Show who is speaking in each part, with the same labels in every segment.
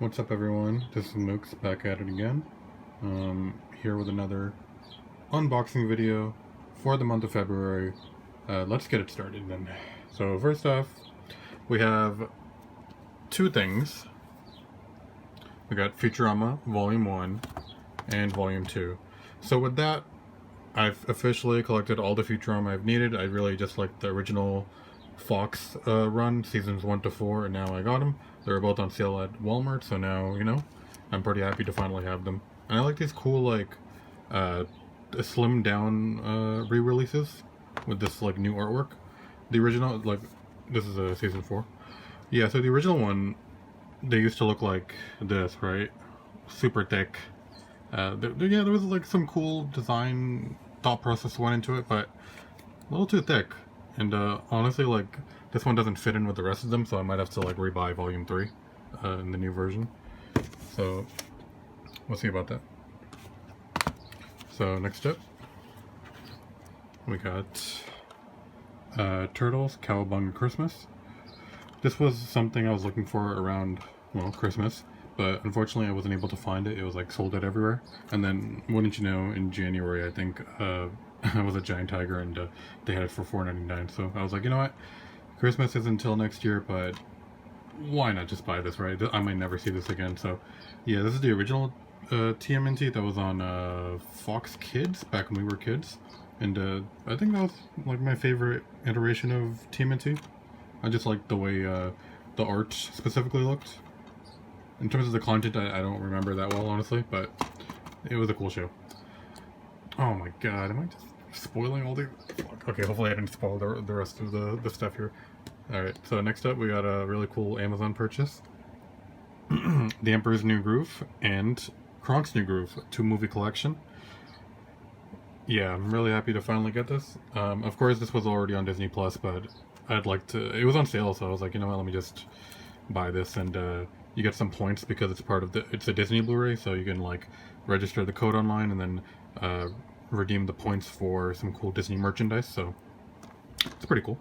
Speaker 1: What's up, everyone? This is Mooks back at it again. Here with another unboxing video for the month of February. Let's get it started then. So first off, we have two things. We got Futurama Volume 1 and Volume 2. So with that, I've officially collected all the Futurama I've needed. I really just like the original Fox run, seasons 1 to 4, and now I got them. They were both on sale at Walmart, so now, I'm pretty happy to finally have them. And I like these cool, slimmed down re-releases with this, new artwork. The original, this is season 4. Yeah, so the original one, they used to look like this, right? Super thick. There was, some cool design thought process went into it, but a little too thick. And honestly, this one doesn't fit in with the rest of them, so I might have to rebuy Volume 3 in the new version. So we'll see about that. So next up, we got Turtles Cowabunga Christmas. This was something I was looking for around, Christmas, but unfortunately I wasn't able to find it. It was sold out everywhere. And then, wouldn't you know, in January, I think, I was a Giant Tiger, and they had it for $4.99. So I was like, you know what? Christmas isn't until next year, but why not just buy this, right? I might never see this again. So yeah, this is the original TMNT that was on Fox Kids back when we were kids. And I think that was my favorite iteration of TMNT. I just liked the way the art specifically looked. In terms of the content, I don't remember that well, honestly, but it was a cool show. Oh my god, am I just spoiling all the... Okay, hopefully I didn't spoil the rest of the stuff here. Alright, so next up we got a really cool Amazon purchase. The Emperor's New Groove and Kronk's New Groove, 2-movie collection. Yeah, I'm really happy to finally get this. Of course, this was already on Disney Plus, but I'd like to... It was on sale, so I was like, you know what, let me just buy this, and you get some points because it's part of the... It's a Disney Blu-ray, so you can, register the code online and then redeem the points for some cool Disney merchandise, so it's pretty cool.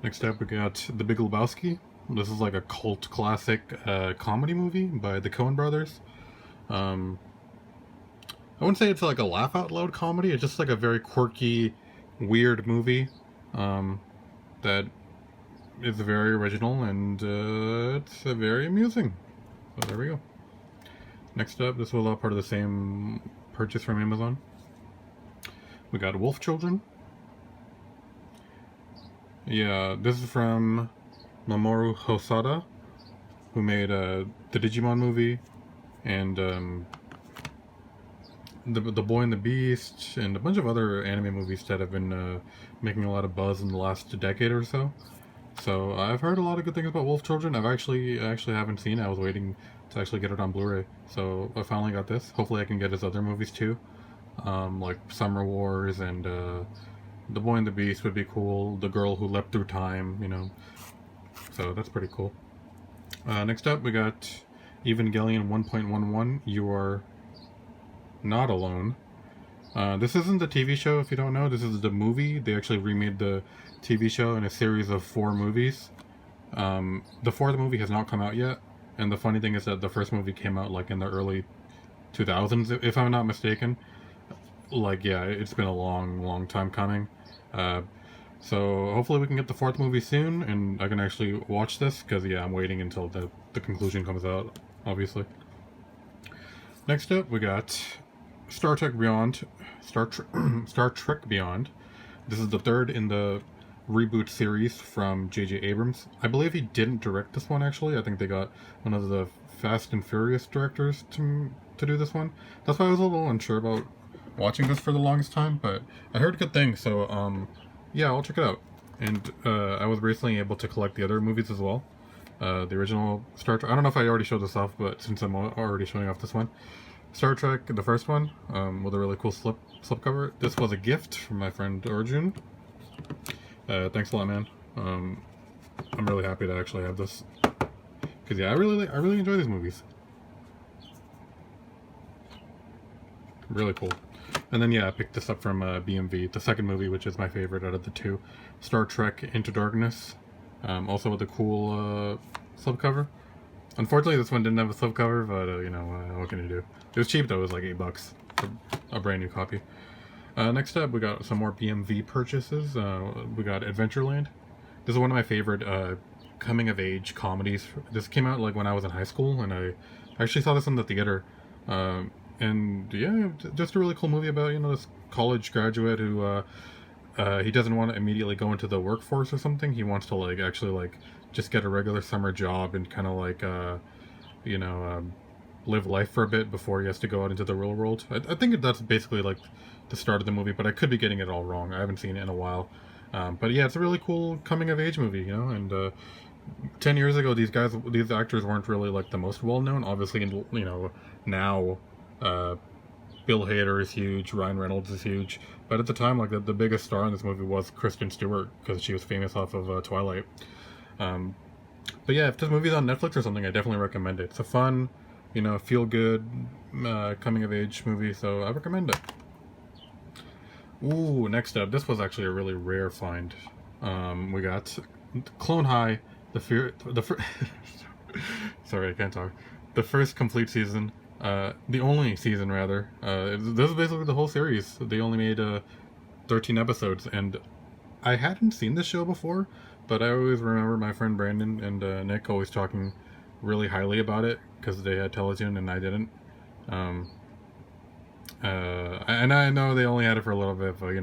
Speaker 1: Next up, we got The Big Lebowski. This is a cult classic comedy movie by the Coen brothers. I wouldn't say it's a laugh out loud comedy. It's just a very quirky, weird movie that is very original, and it's very amusing. So there we go. Next up, this was all part of the same purchase from Amazon. We got Wolf Children. Yeah, this is from Mamoru Hosoda, who made the Digimon movie, and the Boy and the Beast, and a bunch of other anime movies that have been making a lot of buzz in the last decade or so. So I've heard a lot of good things about Wolf Children. I actually haven't seen it. I was waiting to actually get it on Blu-ray, so I finally got this. Hopefully I can get his other movies too, like Summer Wars, and The Boy and the Beast would be cool. The Girl Who Leapt Through Time, So that's pretty cool. Next up, we got Evangelion 1.11, You Are Not Alone. This isn't the TV show, if you don't know. This is the movie. They actually remade the TV show in a series of 4 movies. The 4th movie has not come out yet. And the funny thing is that the first movie came out in the early 2000s, if I'm not mistaken. Yeah, it's been a long time coming. So hopefully we can get the 4th movie soon, and I can actually watch this, because yeah, I'm waiting until the conclusion comes out, obviously. Next up, we got Star Trek Beyond. Star Trek Beyond. This is the 3rd in the reboot series from J.J. Abrams. I believe he didn't direct this one, actually. I think they got one of the Fast and Furious directors to do this one. That's why I was a little unsure about watching this for the longest time, but I heard good things, so yeah, I'll check it out. And I was recently able to collect the other movies as well. The original Star Trek... I don't know if I already showed this off, but since I'm already showing off this one. Star Trek, the first one, with a really cool slipcover. This was a gift from my friend Arjun. Thanks a lot, man. I'm really happy to actually have this, because yeah, I really enjoy these movies. Really cool. And then yeah, I picked this up from BMV, the second movie, which is my favorite out of the 2, Star Trek Into Darkness. Also with a cool slipcover. Unfortunately, this one didn't have a slipcover, but what can you do? It was cheap though. It was like $8 for a brand new copy. Next up, we got some more BMV purchases. We got Adventureland. This is one of my favorite coming of age comedies. This came out like when I was in high school, and I actually saw this in the theater. And yeah, just a really cool movie about this college graduate who he doesn't want to immediately go into the workforce or something. He wants to actually just get a regular summer job and kind of live life for a bit before he has to go out into the real world. I think that's basically like the start of the movie, but I could be getting it all wrong. I haven't seen it in a while. But yeah, it's a really cool coming of age movie, and 10 years ago, these actors weren't really like the most well known. Obviously, now Bill Hader is huge, Ryan Reynolds is huge, but at the time, like the biggest star in this movie was Kristen Stewart because she was famous off of Twilight. But yeah, if this movie's on Netflix or something, I definitely recommend it. It's a fun, feel good coming of age movie, so I recommend it. Ooh, next up, this was actually a really rare find. We got Clone High, sorry, I can't talk. The first complete season, the only season rather. This is basically the whole series. They only made 13 episodes, and I hadn't seen this show before, but I always remember my friend Brandon and Nick always talking really highly about it because they had Teletoon and I didn't. And I know they only had it for a little bit, but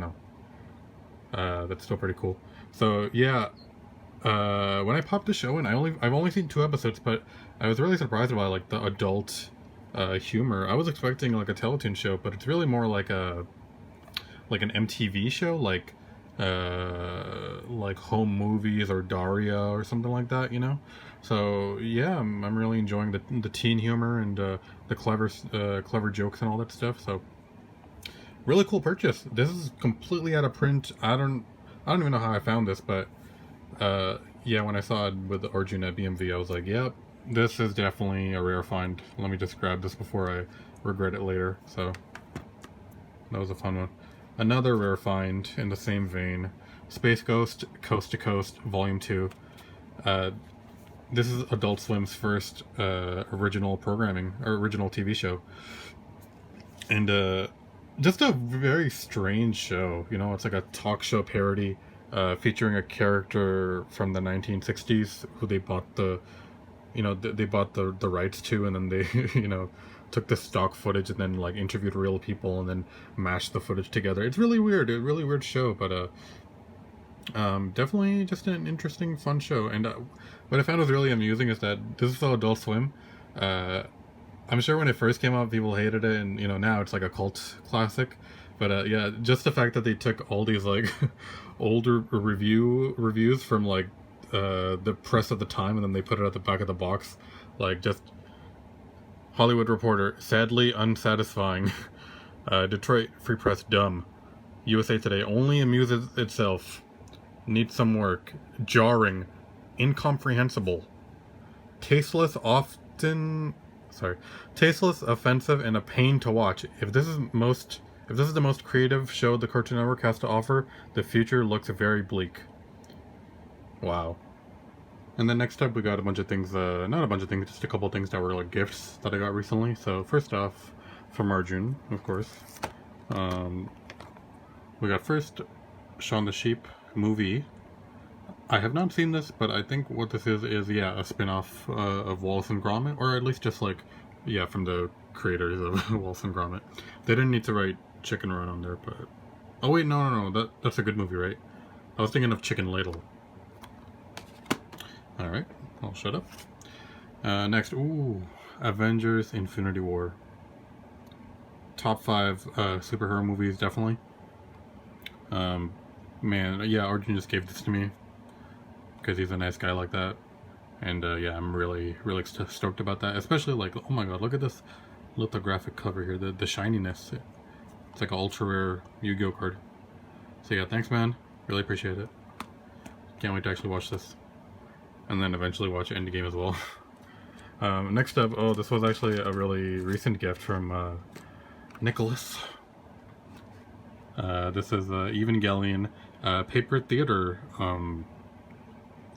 Speaker 1: that's still pretty cool. So yeah, when I popped the show in, I've only seen 2 episodes, but I was really surprised by like the adult humor. I was expecting like a Teletoon show, but it's really more like an MTV show, like Home Movies or Daria or something like that, So yeah, I'm really enjoying the teen humor and the clever jokes and all that stuff. So really cool purchase. This is completely out of print. I don't even know how I found this, but yeah, when I saw it with Arjun at BMV, I was like, yep, this is definitely a rare find. Let me just grab this before I regret it later. So that was a fun one. Another rare find in the same vein, Space Ghost Coast to Coast Volume 2. This is Adult Swim's first original programming, or original TV show. And just a very strange show. It's like a talk show parody featuring a character from the 1960s who they bought the rights to, and then they, took the stock footage and then interviewed real people and then mashed the footage together. It's really weird, a really weird show, but definitely just an interesting, fun show. And what I found was really amusing is that this is all Adult Swim. I'm sure when it first came out, people hated it, and now it's like a cult classic. But yeah, just the fact that they took all these older reviews from the press at the time, and then they put it at the back of the box, just Hollywood Reporter, sadly unsatisfying. Detroit Free Press, dumb. USA Today, only amuses itself. Needs some work. Jarring. Incomprehensible. Tasteless, offensive, and a pain to watch. If this is the most creative show the Cartoon Network has to offer, the future looks very bleak. Wow. And then next up, we got a bunch of things, not a bunch of things, just a couple things that were gifts that I got recently. So first off, from Arjun, of course, we got first Shaun the Sheep movie. I have not seen this, but I think what this is yeah, a spin-off of Wallace and Gromit, or at least just from the creators of Wallace and Gromit. They didn't need to write Chicken Run on there, but oh wait, no, that's a good movie, right? I was thinking of Chicken Ladle. Alright, I'll shut up. Next, Avengers Infinity War. Top 5 superhero movies, definitely. Man, yeah, Arjun just gave this to me because he's a nice guy like that. And yeah, I'm really stoked about that. Especially oh my god, look at this lithographic cover here, the shininess. It's like an ultra rare Yu-Gi-Oh card. So yeah, thanks man, really appreciate it. Can't wait to actually watch this. And then eventually watch Endgame as well. Next up, this was actually a really recent gift from Nicholas. This is Evangelion paper theater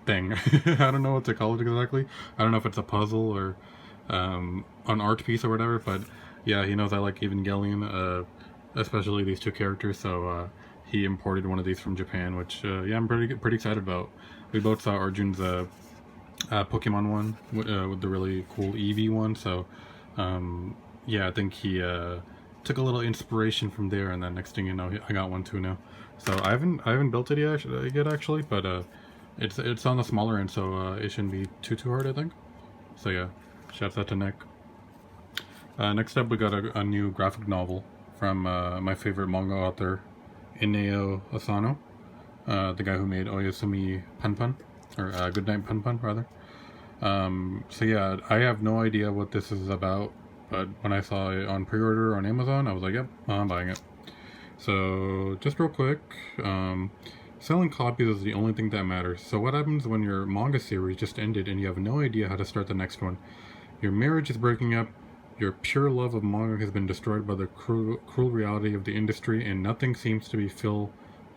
Speaker 1: thing. I don't know what to call it exactly. I don't know if it's a puzzle or an art piece or whatever, but yeah, he knows I like Evangelion, especially these two characters, so he imported one of these from Japan, which yeah, I'm pretty excited about. We both saw Arjun's Pokemon one with the really cool Eevee one, so yeah, I think he took a little inspiration from there, and then next thing you know, I got one too now. So I haven't built it yet actually, but it's on the smaller end, so it shouldn't be too hard, I think. So yeah, shouts out to Nick. Next up, we got a new graphic novel from my favorite manga author, Ineo Asano, the guy who made Oyasumi Punpun, or Goodnight Punpun, rather. So yeah, I have no idea what this is about, but when I saw it on pre-order on Amazon, I was like, yep, I'm buying it. So, just real quick, selling copies is the only thing that matters. So what happens when your manga series just ended and you have no idea how to start the next one? Your marriage is breaking up, your pure love of manga has been destroyed by the cruel reality of the industry, and nothing seems to fill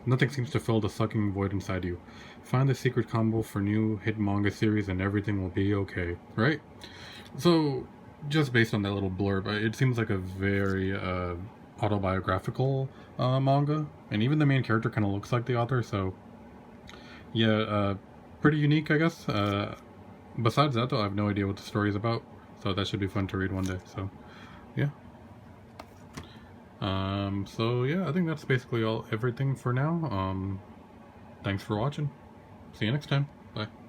Speaker 1: the sucking void inside you. Find the secret combo for new hit manga series and everything will be okay, right? So, just based on that little blurb, it seems like a very autobiographical manga, and even the main character kind of looks like the author, so yeah, pretty unique, I guess. Besides that, though, I have no idea what the story is about, so that should be fun to read one day. So yeah. So yeah, I think that's basically everything for now. Thanks for watching. See you next time. Bye.